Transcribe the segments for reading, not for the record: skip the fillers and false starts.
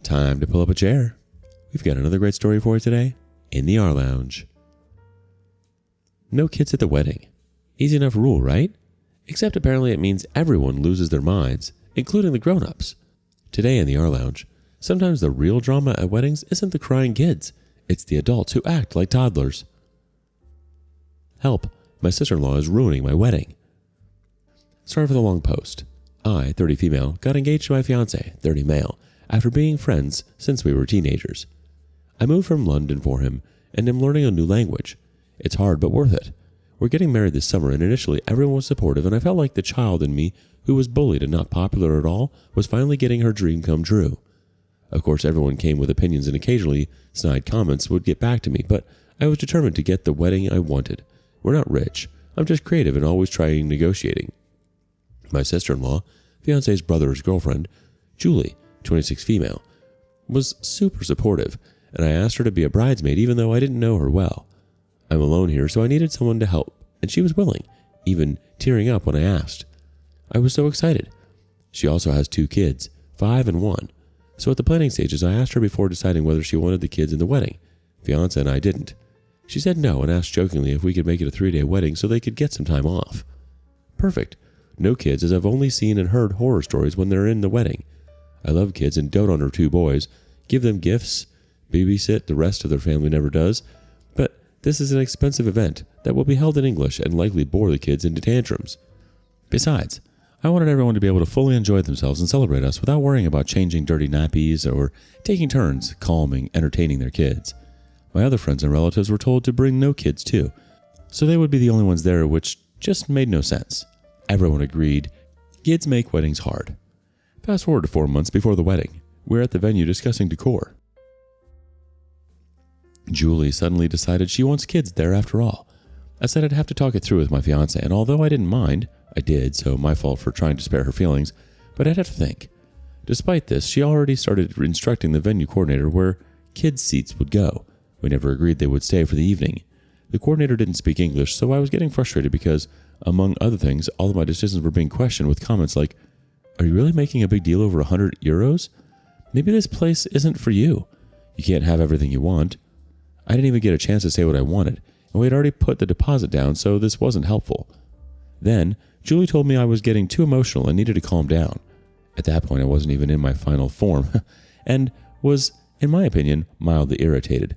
Time to pull up a chair. We've got another great story for you today in the rLounge. No kids at the wedding. Easy enough rule, right? Except apparently it means everyone loses their minds, including the grown-ups. Today in the rLounge, sometimes the real drama at weddings isn't the crying kids, it's the adults who act like toddlers. Help, my sister-in-law is ruining my wedding. Sorry for the long post. I, 30 female, got engaged to my fiancé, 30 male, after being friends since we were teenagers. I moved from London for him and am learning a new language. It's hard but worth it. We're getting married this summer and initially everyone was supportive and I felt like the child in me who was bullied and not popular at all was finally getting her dream come true. Of course everyone came with opinions and occasionally snide comments would get back to me, but I was determined to get the wedding I wanted. We're not rich. I'm just creative and always trying negotiating. My sister-in-law, fiancé's brother's girlfriend, Julie, 26 female, was super supportive, and I asked her to be a bridesmaid even though I didn't know her well. I'm alone here, so I needed someone to help, and she was willing, even tearing up when I asked. I was so excited. She also has 2 kids, 5 and 1. So at the planning stages, I asked her before deciding whether she wanted the kids in the wedding. Fiancé and I didn't. She said no and asked jokingly if we could make it a 3-day wedding so they could get some time off. Perfect. No kids, as I've only seen and heard horror stories when they're in the wedding. I love kids and dote on her 2 boys, give them gifts, babysit the rest of their family never does, but this is an expensive event that will be held in English and likely bore the kids into tantrums. Besides, I wanted everyone to be able to fully enjoy themselves and celebrate us without worrying about changing dirty nappies or taking turns calming, entertaining their kids. My other friends and relatives were told to bring no kids too, so they would be the only ones there, which just made no sense. Everyone agreed. Kids make weddings hard. Fast forward to 4 months before the wedding. We're at the venue discussing decor. Julie suddenly decided she wants kids there after all. I said I'd have to talk it through with my fiancé, and although I didn't mind, I did, so my fault for trying to spare her feelings, but I'd have to think. Despite this, she already started instructing the venue coordinator where kids' seats would go. We never agreed they would stay for the evening. The coordinator didn't speak English, so I was getting frustrated because, among other things, all of my decisions were being questioned with comments like, "Are you really making a big deal over €100? Maybe this place isn't for you. You can't have everything you want." I didn't even get a chance to say what I wanted, and we had already put the deposit down, so this wasn't helpful. Then, Julie told me I was getting too emotional and needed to calm down. At that point, I wasn't even in my final form, and was, in my opinion, mildly irritated.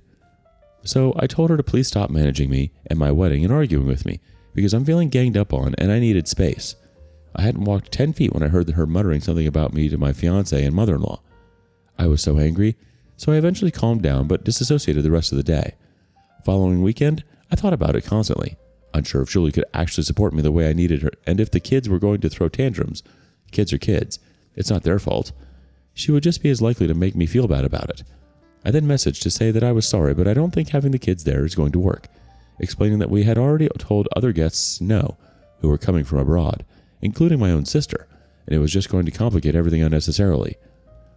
So I told her to please stop managing me and my wedding and arguing with me, because I'm feeling ganged up on and I needed space. I hadn't walked 10 feet when I heard her muttering something about me to my fiancé and mother-in-law. I was so angry, so I eventually calmed down but disassociated the rest of the day. Following weekend, I thought about it constantly, unsure if Julie could actually support me the way I needed her, and if the kids were going to throw tantrums. Kids are kids. It's not their fault. She would just be as likely to make me feel bad about it. I then messaged to say that I was sorry, but I don't think having the kids there is going to work, explaining that we had already told other guests no, who were coming from abroad, including my own sister, and it was just going to complicate everything unnecessarily.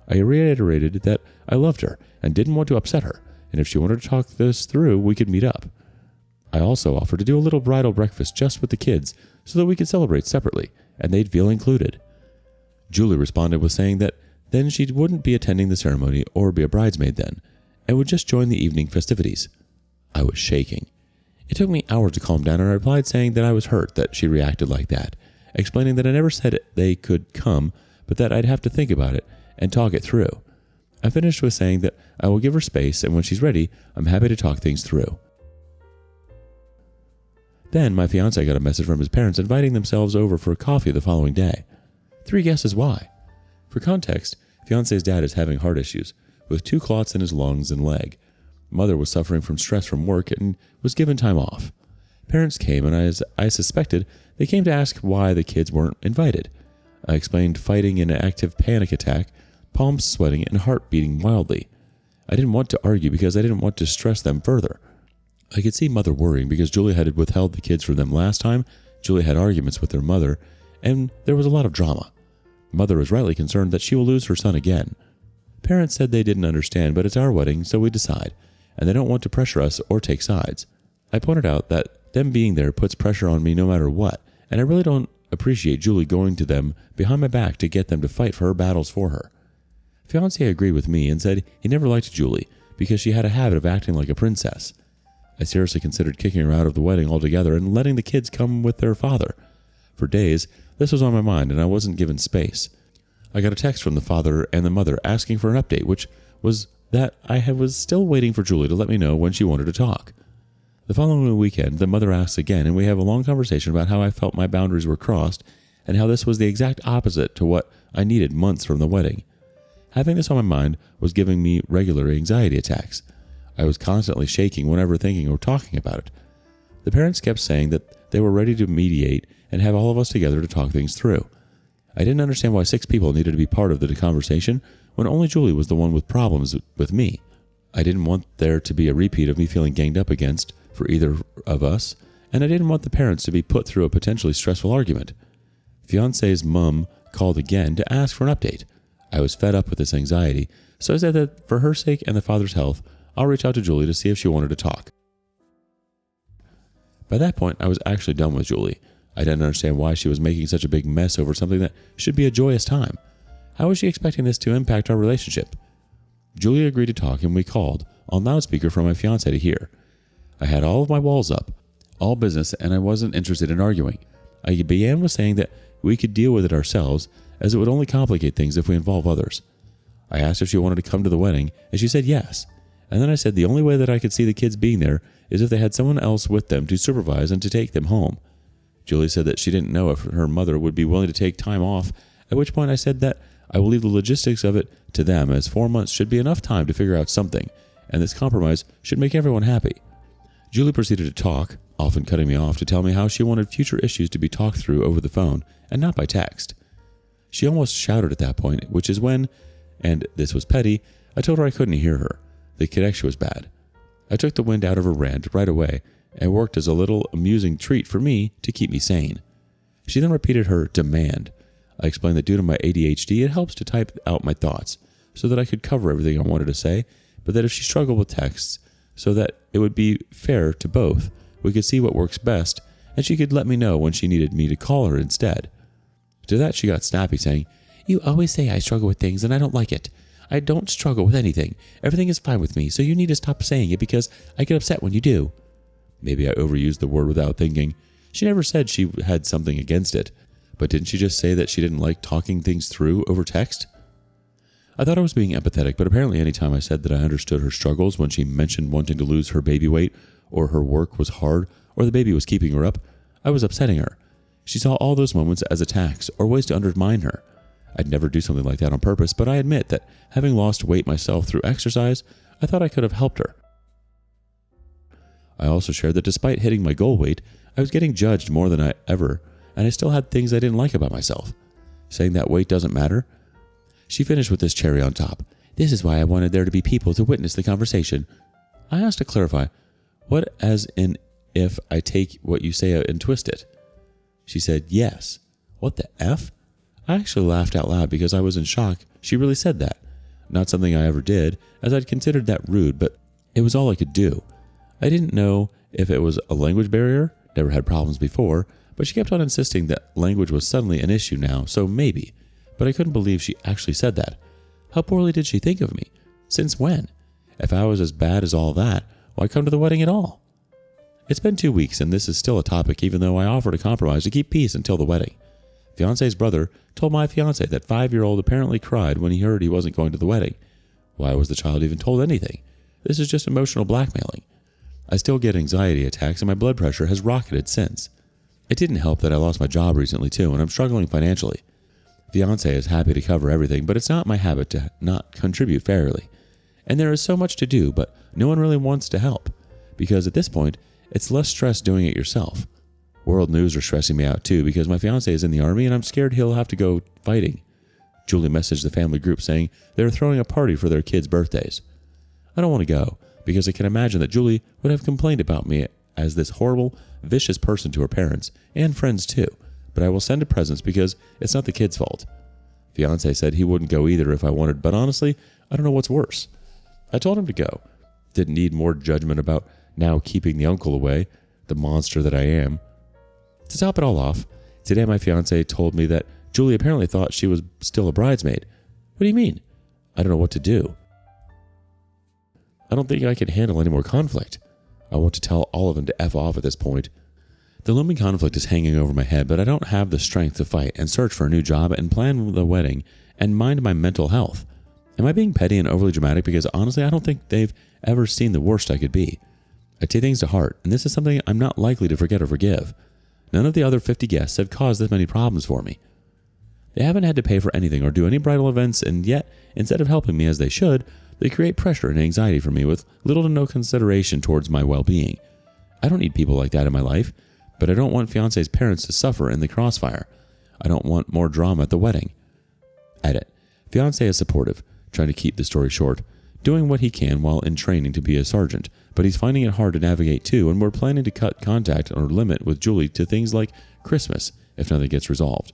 I reiterated that I loved her and didn't want to upset her, and if she wanted to talk this through, we could meet up. I also offered to do a little bridal breakfast just with the kids so that we could celebrate separately, and they'd feel included. Julie responded with saying that then she wouldn't be attending the ceremony or be a bridesmaid then, and would just join the evening festivities. I was shaking. It took me hours to calm down, and I replied saying that I was hurt that she reacted like that, explaining that I never said they could come, but that I'd have to think about it and talk it through. I finished with saying that I will give her space, and when she's ready, I'm happy to talk things through. Then my fiancé got a message from his parents inviting themselves over for coffee the following day. 3 guesses why. For context, fiancé's dad is having heart issues, with 2 clots in his lungs and leg. Mother was suffering from stress from work and was given time off. Parents came, and as I suspected, they came to ask why the kids weren't invited. I explained fighting an active panic attack, palms sweating, and heart beating wildly. I didn't want to argue because I didn't want to stress them further. I could see Mother worrying because Julie had withheld the kids from them last time. Julie had arguments with their mother, and there was a lot of drama. Mother was rightly concerned that she will lose her son again. Parents said they didn't understand, but it's our wedding, so we decide, and they don't want to pressure us or take sides. I pointed out that them being there puts pressure on me no matter what, and I really don't appreciate Julie going to them behind my back to get them to fight for her battles for her. Fiancé agreed with me and said he never liked Julie because she had a habit of acting like a princess. I seriously considered kicking her out of the wedding altogether and letting the kids come with their father. For days, this was on my mind and I wasn't given space. I got a text from the father and the mother asking for an update, which was that I was still waiting for Julie to let me know when she wanted to talk. The following weekend, the mother asks again, and we have a long conversation about how I felt my boundaries were crossed and how this was the exact opposite to what I needed months from the wedding. Having this on my mind was giving me regular anxiety attacks. I was constantly shaking whenever thinking or talking about it. The parents kept saying that they were ready to mediate and have all of us together to talk things through. I didn't understand why 6 people needed to be part of the conversation when only Julie was the one with problems with me. I didn't want there to be a repeat of me feeling ganged up against for either of us, and I didn't want the parents to be put through a potentially stressful argument. Fiancé's mom called again to ask for an update. I was fed up with this anxiety, so I said that for her sake and the father's health, I'll reach out to Julie to see if she wanted to talk. By that point, I was actually done with Julie. I didn't understand why she was making such a big mess over something that should be a joyous time. How was she expecting this to impact our relationship? Julie agreed to talk and we called on loudspeaker for my fiancé to hear. I had all of my walls up, all business, and I wasn't interested in arguing. I began with saying that we could deal with it ourselves, as it would only complicate things if we involve others. I asked if she wanted to come to the wedding, and she said yes. And then I said the only way that I could see the kids being there is if they had someone else with them to supervise and to take them home. Julie said that she didn't know if her mother would be willing to take time off, at which point I said that I will leave the logistics of it to them, as 4 months should be enough time to figure out something, and this compromise should make everyone happy. Julie proceeded to talk, often cutting me off to tell me how she wanted future issues to be talked through over the phone and not by text. She almost shouted at that point, which is when, and this was petty, I told her I couldn't hear her. The connection was bad. I took the wind out of her rant right away and worked as a little amusing treat for me to keep me sane. She then repeated her demand. I explained that due to my ADHD, it helps to type out my thoughts so that I could cover everything I wanted to say, but that if she struggled with texts, so that it would be fair to both, we could see what works best, and she could let me know when she needed me to call her instead. To that she got snappy, saying, "You always say I struggle with things and I don't like it. I don't struggle with anything. Everything is fine with me, so you need to stop saying it because I get upset when you do." Maybe I overused the word without thinking. She never said she had something against it, but didn't she just say that she didn't like talking things through over text? I thought I was being empathetic, but apparently any time I said that I understood her struggles when she mentioned wanting to lose her baby weight, or her work was hard, or the baby was keeping her up, I was upsetting her. She saw all those moments as attacks or ways to undermine her. I'd never do something like that on purpose, but I admit that having lost weight myself through exercise, I thought I could have helped her. I also shared that despite hitting my goal weight, I was getting judged more than I ever, and I still had things I didn't like about myself. Saying that weight doesn't matter? She finished with this cherry on top. "This is why I wanted there to be people to witness the conversation." I asked to clarify, "What as in if I take what you say and twist it?" She said, "Yes." What the F? I actually laughed out loud because I was in shock she really said that. Not something I ever did, as I'd considered that rude, but it was all I could do. I didn't know if it was a language barrier, never had problems before, but she kept on insisting that language was suddenly an issue now, so maybe. But I couldn't believe she actually said that. How poorly did she think of me? Since when? If I was as bad as all that, why come to the wedding at all? It's been 2 weeks and this is still a topic even though I offered a compromise to keep peace until the wedding. Fiancé's brother told my fiancé that 5-year-old apparently cried when he heard he wasn't going to the wedding. Why was the child even told anything? This is just emotional blackmailing. I still get anxiety attacks and my blood pressure has rocketed since. It didn't help that I lost my job recently too and I'm struggling financially. Fiancé is happy to cover everything, but it's not my habit to not contribute fairly. And there is so much to do, but no one really wants to help. Because at this point, it's less stress doing it yourself. World news are stressing me out too because my fiancé is in the army and I'm scared he'll have to go fighting. Julie messaged the family group saying they're throwing a party for their kids' birthdays. I don't want to go because I can imagine that Julie would have complained about me as this horrible, vicious person to her parents and friends too. But I will send a presents because it's not the kid's fault. Fiancé said he wouldn't go either if I wanted, but honestly, I don't know what's worse. I told him to go. Didn't need more judgment about now keeping the uncle away, the monster that I am. To top it all off, today my fiancé told me that Julie apparently thought she was still a bridesmaid. What do you mean? I don't know what to do. I don't think I can handle any more conflict. I want to tell all of them to F off at this point. The looming conflict is hanging over my head, but I don't have the strength to fight and search for a new job and plan the wedding and mind my mental health. Am I being petty and overly dramatic? Because honestly, I don't think they've ever seen the worst I could be. I take things to heart, and this is something I'm not likely to forget or forgive. None of the other 50 guests have caused this many problems for me. They haven't had to pay for anything or do any bridal events, and yet, instead of helping me as they should, they create pressure and anxiety for me with little to no consideration towards my well-being. I don't need people like that in my life, but I don't want fiance's parents to suffer in the crossfire. I don't want more drama at the wedding. Edit. Fiance is supportive, trying to keep the story short, doing what he can while in training to be a sergeant, but he's finding it hard to navigate too, and we're planning to cut contact or limit with Julie to things like Christmas if nothing gets resolved.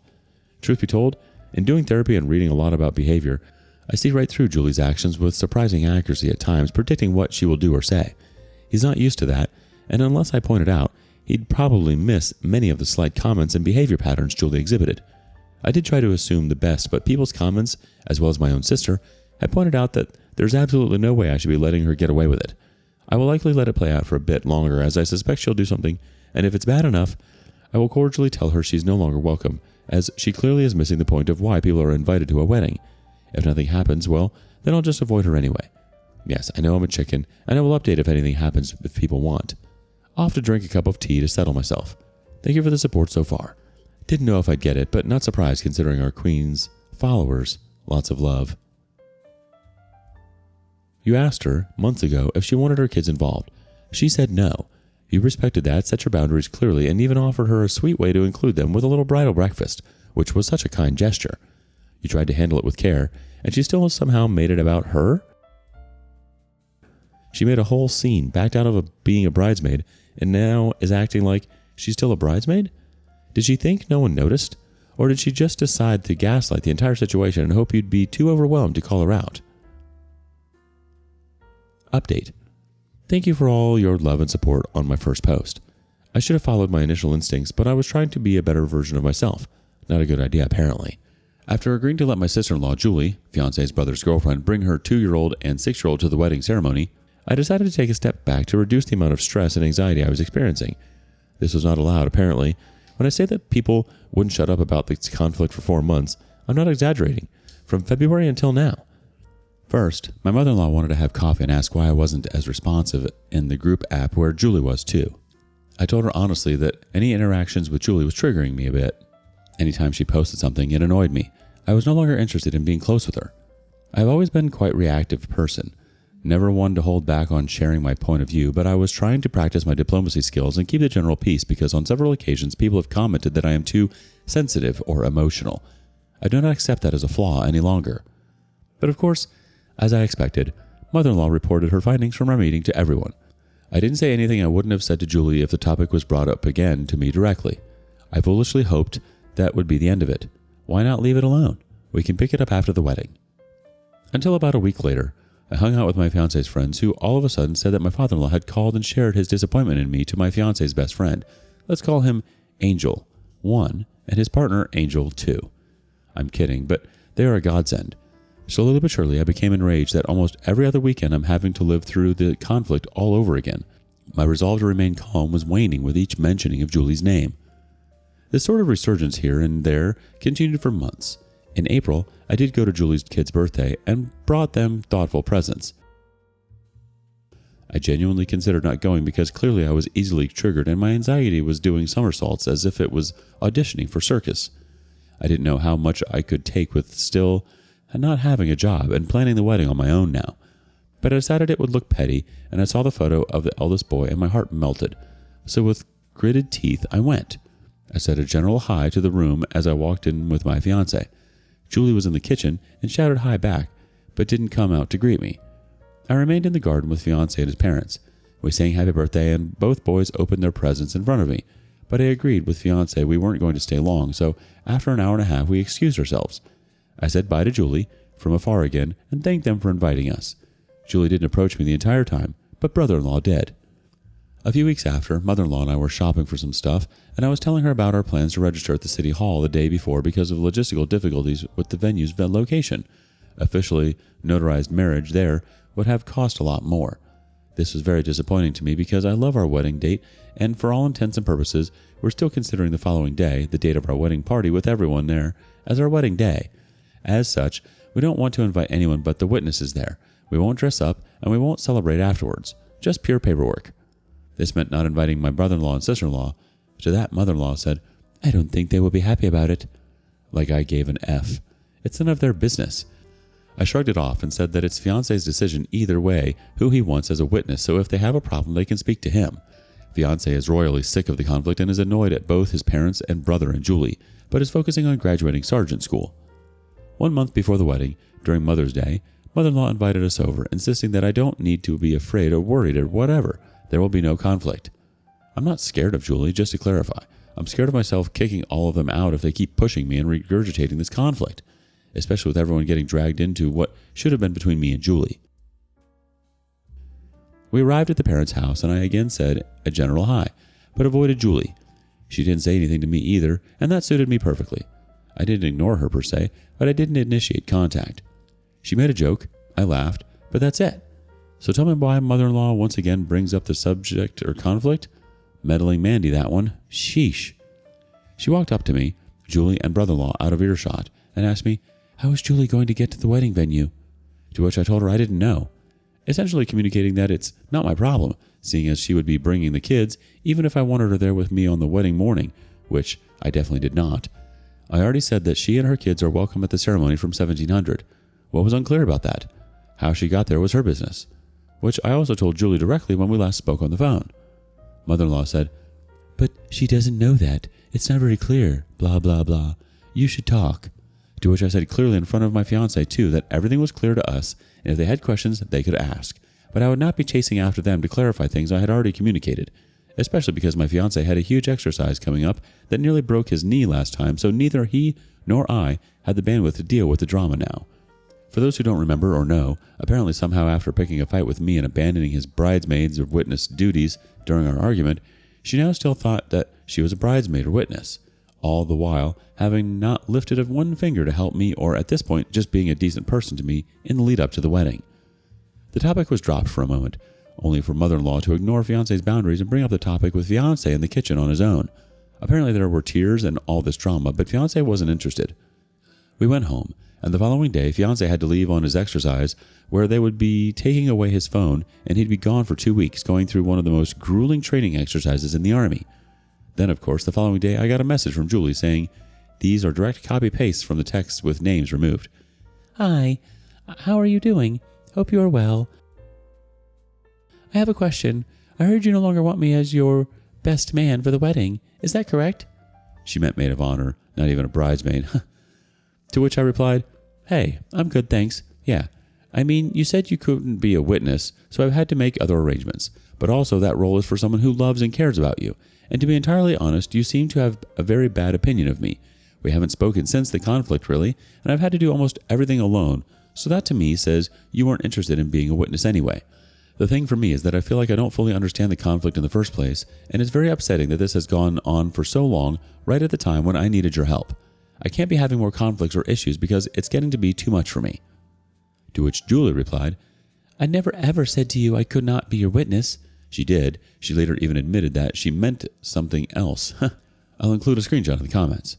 Truth be told, in doing therapy and reading a lot about behavior, I see right through Julie's actions with surprising accuracy at times, predicting what she will do or say. He's not used to that, and unless I point it out, he'd probably miss many of the slight comments and behavior patterns Julie exhibited. I did try to assume the best, but people's comments, as well as my own sister, had pointed out that there's absolutely no way I should be letting her get away with it. I will likely let it play out for a bit longer, as I suspect she'll do something, and if it's bad enough, I will cordially tell her she's no longer welcome, as she clearly is missing the point of why people are invited to a wedding. If nothing happens, well, then I'll just avoid her anyway. Yes, I know I'm a chicken, and I will update if anything happens if people want. I'll have to drink a cup of tea to settle myself. Thank you for the support so far. Didn't know if I'd get it, but not surprised considering our queen's followers. Lots of love. You asked her, months ago, if she wanted her kids involved. She said no. You respected that, set your boundaries clearly, and even offered her a sweet way to include them with a little bridal breakfast, which was such a kind gesture. You tried to handle it with care, and she still somehow made it about her? She made a whole scene, backed out of being a bridesmaid, and now is acting like she's still a bridesmaid? Did she think no one noticed? Or did she just decide to gaslight the entire situation and hope you'd be too overwhelmed to call her out? Update. Thank you for all your love and support on my first post. I should have followed my initial instincts, but I was trying to be a better version of myself. Not a good idea, apparently. After agreeing to let my sister-in-law, Julie, fiance's brother's girlfriend, bring her 2-year-old and 6-year-old to the wedding ceremony, I decided to take a step back to reduce the amount of stress and anxiety I was experiencing. This was not allowed, apparently. When I say that people wouldn't shut up about this conflict for 4 months, I'm not exaggerating. From February until now. First, my mother-in-law wanted to have coffee and asked why I wasn't as responsive in the group app where Julie was too. I told her honestly that any interactions with Julie was triggering me a bit. Anytime she posted something, it annoyed me. I was no longer interested in being close with her. I've always been quite a reactive person. Never one to hold back on sharing my point of view, but I was trying to practice my diplomacy skills and keep the general peace because on several occasions people have commented that I am too sensitive or emotional. I do not accept that as a flaw any longer. But of course, as I expected, mother-in-law reported her findings from our meeting to everyone. I didn't say anything I wouldn't have said to Julie if the topic was brought up again to me directly. I foolishly hoped that would be the end of it. Why not leave it alone? We can pick it up after the wedding. Until about a week later, I hung out with my fiance's friends who all of a sudden said that my father-in-law had called and shared his disappointment in me to my fiance's best friend. Let's call him Angel 1 and his partner Angel 2. I'm kidding, but they are a godsend. Slowly but surely, I became enraged that almost every other weekend I'm having to live through the conflict all over again. My resolve to remain calm was waning with each mentioning of Julie's name. This sort of resurgence here and there continued for months. In April, I did go to Julie's kid's birthday and brought them thoughtful presents. I genuinely considered not going because clearly I was easily triggered and my anxiety was doing somersaults as if it was auditioning for circus. I didn't know how much I could take with still not having a job and planning the wedding on my own now. But I decided it would look petty, and I saw the photo of the eldest boy and my heart melted. So with gritted teeth, I went. I said a general hi to the room as I walked in with my fiancé. Julie was in the kitchen and shouted hi back, but didn't come out to greet me. I remained in the garden with fiancé and his parents. We sang happy birthday and both boys opened their presents in front of me. But I agreed with fiancé we weren't going to stay long, so after an hour and a half we excused ourselves. I said bye to Julie from afar again and thanked them for inviting us. Julie didn't approach me the entire time, but brother-in-law did. A few weeks after, mother-in-law and I were shopping for some stuff, and I was telling her about our plans to register at the city hall the day before because of logistical difficulties with the venue's location. officially notarized marriage there would have cost a lot more. This was very disappointing to me because I love our wedding date, and for all intents and purposes, we're still considering the following day, the date of our wedding party with everyone there, as our wedding day. As such, we don't want to invite anyone but the witnesses there. We won't dress up, and we won't celebrate afterwards. Just pure paperwork. This meant not inviting my brother-in-law and sister-in-law. To that, mother-in-law said, "I don't think they will be happy about it." Like I gave an F. It's none of their business. I shrugged it off and said that it's fiancé's decision either way who he wants as a witness, so if they have a problem, they can speak to him. Fiancé is royally sick of the conflict and is annoyed at both his parents and brother and Julie, but is focusing on graduating sergeant school. 1 month before the wedding, during Mother's Day, mother-in-law invited us over, insisting that I don't need to be afraid or worried or whatever. There will be no conflict. I'm not scared of Julie, just to clarify. I'm scared of myself kicking all of them out if they keep pushing me and regurgitating this conflict, especially with everyone getting dragged into what should have been between me and Julie. We arrived at the parents' house, and I again said a general hi, but avoided Julie. She didn't say anything to me either, and that suited me perfectly. I didn't ignore her per se, but I didn't initiate contact. She made a joke, I laughed, but that's it. So tell me why mother-in-law once again brings up the subject or conflict? Meddling Mandy, that one. Sheesh. She walked up to me, Julie and brother-in-law out of earshot, and asked me, how is Julie going to get to the wedding venue? To which I told her I didn't know, essentially communicating that it's not my problem, seeing as she would be bringing the kids, even if I wanted her there with me on the wedding morning, which I definitely did not. I already said that she and her kids are welcome at the ceremony from 1700. What was unclear about that? How she got there was her business, which I also told Julie directly when we last spoke on the phone. Mother-in-law said, but she doesn't know that. It's not very clear, blah, blah, blah. You should talk. To which I said clearly in front of my fiancé too that everything was clear to us, and if they had questions, they could ask. But I would not be chasing after them to clarify things I had already communicated, especially because my fiancé had a huge exercise coming up that nearly broke his knee last time, so neither he nor I had the bandwidth to deal with the drama now. For those who don't remember or know, apparently somehow after picking a fight with me and abandoning his bridesmaids or witness duties during our argument, she now still thought that she was a bridesmaid or witness, all the while having not lifted one finger to help me or at this point just being a decent person to me in the lead up to the wedding. The topic was dropped for a moment, only for mother-in-law to ignore fiancé's boundaries and bring up the topic with fiancé in the kitchen on his own. Apparently there were tears and all this drama, but fiancé wasn't interested. We went home, and the following day fiancé had to leave on his exercise where they would be taking away his phone and he'd be gone for 2 weeks going through one of the most grueling training exercises in the Army. Then, of course, the following day I got a message from Julie saying, these are direct copy-pastes from the text with names removed. Hi, how are you doing? Hope you are well. I have a question. I heard you no longer want me as your best man for the wedding. Is that correct? She meant maid of honor, not even a bridesmaid. To which I replied, hey, I'm good, thanks. Yeah, I mean, you said you couldn't be a witness, so I've had to make other arrangements. But also that role is for someone who loves and cares about you. And to be entirely honest, you seem to have a very bad opinion of me. We haven't spoken since the conflict, really, and I've had to do almost everything alone, so that to me says you weren't interested in being a witness anyway. The thing for me is that I feel like I don't fully understand the conflict in the first place, and it's very upsetting that this has gone on for so long right at the time when I needed your help. I can't be having more conflicts or issues because it's getting to be too much for me. To which Julie replied, I never ever said to you I could not be your witness. She did. She later even admitted that she meant something else. I'll include a screenshot in the comments.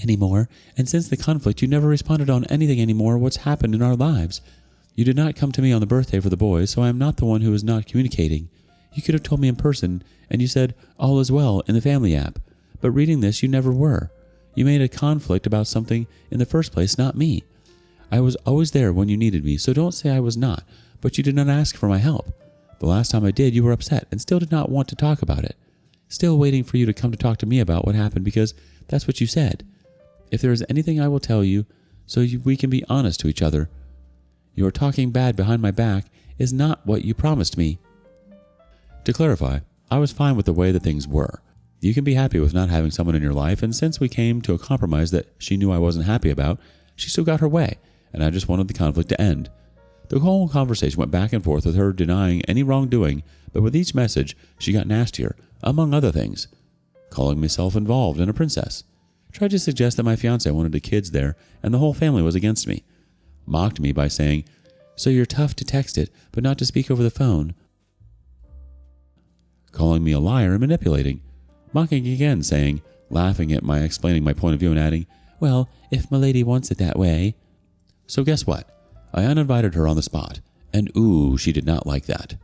Anymore, and since the conflict you never responded on anything anymore what's happened in our lives. You did not come to me on the birthday for the boys, so I am not the one who is not communicating. You could have told me in person, and you said, all is well in the family app. But reading this, you never were. You made a conflict about something in the first place, not me. I was always there when you needed me, so don't say I was not, but you did not ask for my help. The last time I did, you were upset and still did not want to talk about it. Still waiting for you to come to talk to me about what happened because that's what you said. If there is anything I will tell you, so we can be honest to each other. Your talking bad behind my back is not what you promised me. To clarify, I was fine with the way that things were. You can be happy with not having someone in your life, and since we came to a compromise that she knew I wasn't happy about, she still got her way, and I just wanted the conflict to end. The whole conversation went back and forth with her denying any wrongdoing, but with each message, she got nastier, among other things. Calling me self-involved and a princess. Tried to suggest that my fiancé wanted the kids there, and the whole family was against me. mocked me by saying, "So you're tough to text it, but not to speak over the phone," calling me a liar and manipulating, mocking again, saying, laughing at my explaining my point of view and adding, "Well, if m'lady wants it that way." So guess what? I uninvited her on the spot, and ooh, she did not like that.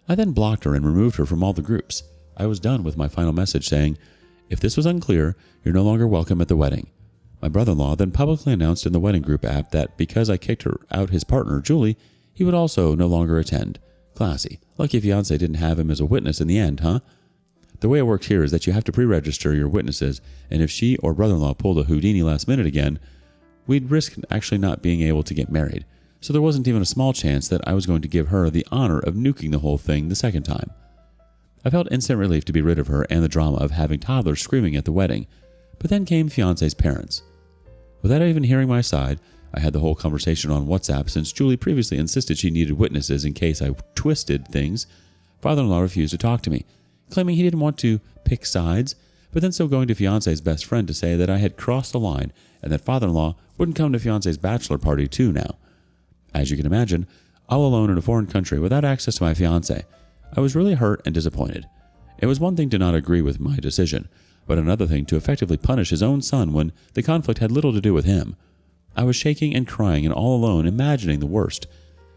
I then blocked her and removed her from all the groups. I was done with my final message saying, "If this was unclear, you're no longer welcome at the wedding." My brother-in-law then publicly announced in the wedding group app that because I kicked her out his partner, Julie, he would also no longer attend. Classy. Lucky fiancé didn't have him as a witness in the end, huh? The way it works here is that you have to pre-register your witnesses, and if she or brother-in-law pulled a Houdini last minute again, we'd risk actually not being able to get married. So there wasn't even a small chance that I was going to give her the honor of nuking the whole thing the second time. I felt instant relief to be rid of her and the drama of having toddlers screaming at the wedding, but then came fiancé's parents. Without even hearing my side, I had the whole conversation on WhatsApp since Julie previously insisted she needed witnesses in case I twisted things. Father-in-law refused to talk to me, claiming he didn't want to pick sides, but then still going to fiancé's best friend to say that I had crossed the line and that father-in-law wouldn't come to fiancé's bachelor party too now. As you can imagine, all alone in a foreign country without access to my fiancé, I was really hurt and disappointed. It was one thing to not agree with my decision, but another thing to effectively punish his own son when the conflict had little to do with him. I was shaking and crying and all alone imagining the worst,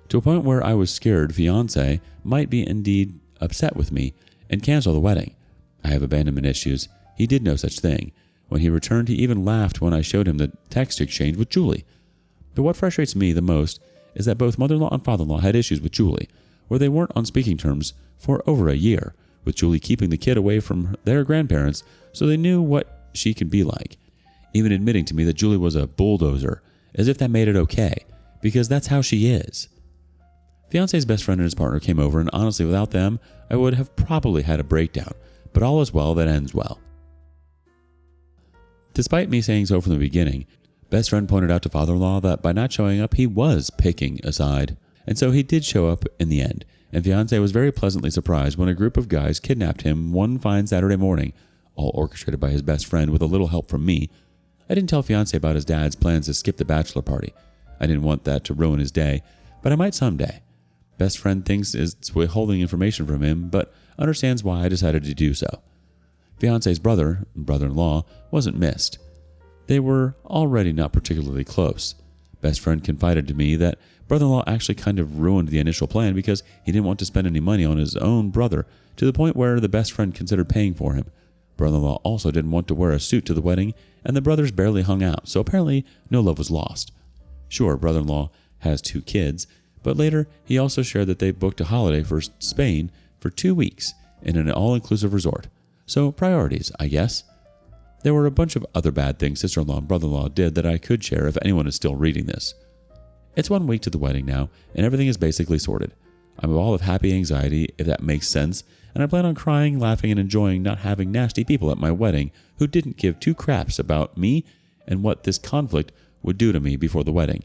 to a point where I was scared fiancé might be indeed upset with me and cancel the wedding. I have abandonment issues. He did no such thing. When he returned, he even laughed when I showed him the text exchange with Julie. But what frustrates me the most is that both mother-in-law and father-in-law had issues with Julie, where they weren't on speaking terms for over a year, with Julie keeping the kid away from their grandparents so they knew what she could be like, even admitting to me that Julie was a bulldozer, as if that made it okay, because that's how she is. Fiancé's best friend and his partner came over, and honestly, without them, I would have probably had a breakdown, but all is well that ends well. Despite me saying so from the beginning, best friend pointed out to father-in-law that by not showing up, he was picking a side, and so he did show up in the end, and fiancé was very pleasantly surprised when a group of guys kidnapped him one fine Saturday morning, all orchestrated by his best friend with a little help from me. I didn't tell fiancé about his dad's plans to skip the bachelor party. I didn't want that to ruin his day, but I might someday. Best friend thinks it's withholding information from him, but understands why I decided to do so. Fiancé's brother-in-law, wasn't missed. They were already not particularly close. Best friend confided to me that brother-in-law actually kind of ruined the initial plan because he didn't want to spend any money on his own brother, to the point where the best friend considered paying for him. Brother-in-law also didn't want to wear a suit to the wedding, and the brothers barely hung out, so apparently no love was lost. Sure, brother-in-law has 2 kids, but later he also shared that they booked a holiday for Spain for 2 weeks in an all-inclusive resort. So priorities, I guess. There were a bunch of other bad things sister-in-law and brother-in-law did that I could share if anyone is still reading this. It's 1 week to the wedding now, and everything is basically sorted. I'm a ball of happy anxiety, if that makes sense, and I plan on crying, laughing, and enjoying not having nasty people at my wedding who didn't give 2 craps about me and what this conflict would do to me before the wedding.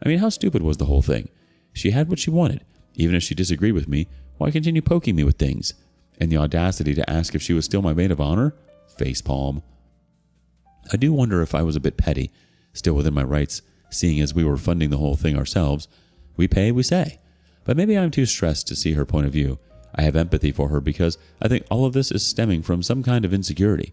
I mean, how stupid was the whole thing? She had what she wanted. Even if she disagreed with me, why continue poking me with things? And the audacity to ask if she was still my maid of honor? Facepalm. I do wonder if I was a bit petty, still within my rights, seeing as we were funding the whole thing ourselves. We pay, we say. But maybe I'm too stressed to see her point of view. I have empathy for her because I think all of this is stemming from some kind of insecurity.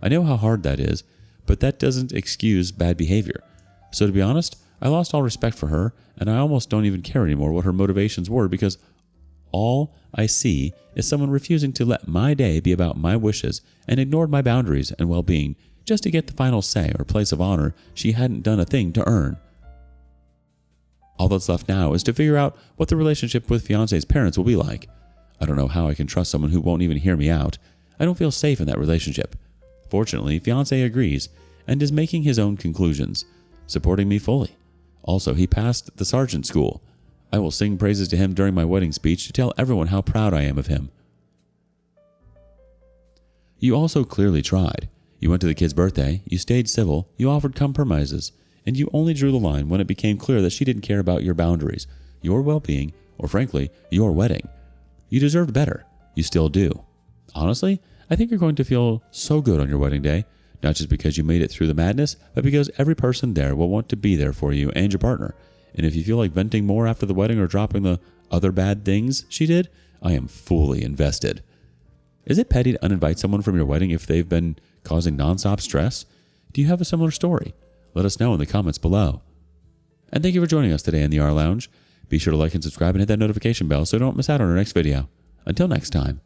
I know how hard that is, but that doesn't excuse bad behavior. So to be honest, I lost all respect for her, and I almost don't even care anymore what her motivations were because all I see is someone refusing to let my day be about my wishes and ignored my boundaries and well-being just to get the final say or place of honor she hadn't done a thing to earn. All that's left now is to figure out what the relationship with fiancé's parents will be like. I don't know how I can trust someone who won't even hear me out. I don't feel safe in that relationship. Fortunately, fiancé agrees and is making his own conclusions, supporting me fully. Also, he passed the sergeant school. I will sing praises to him during my wedding speech to tell everyone how proud I am of him. You also clearly tried. You went to the kid's birthday, you stayed civil, you offered compromises, and you only drew the line when it became clear that she didn't care about your boundaries, your well-being, or frankly, your wedding. You deserved better. You still do. Honestly, I think you're going to feel so good on your wedding day, not just because you made it through the madness, but because every person there will want to be there for you and your partner, And if you feel like venting more after the wedding or dropping the other bad things she did, I am fully invested. Is it petty to uninvite someone from your wedding if they've been causing nonstop stress? Do you have a similar story? Let us know in the comments below. And thank you for joining us today in the rLounge. Be sure to like and subscribe and hit that notification bell so you don't miss out on our next video. Until next time.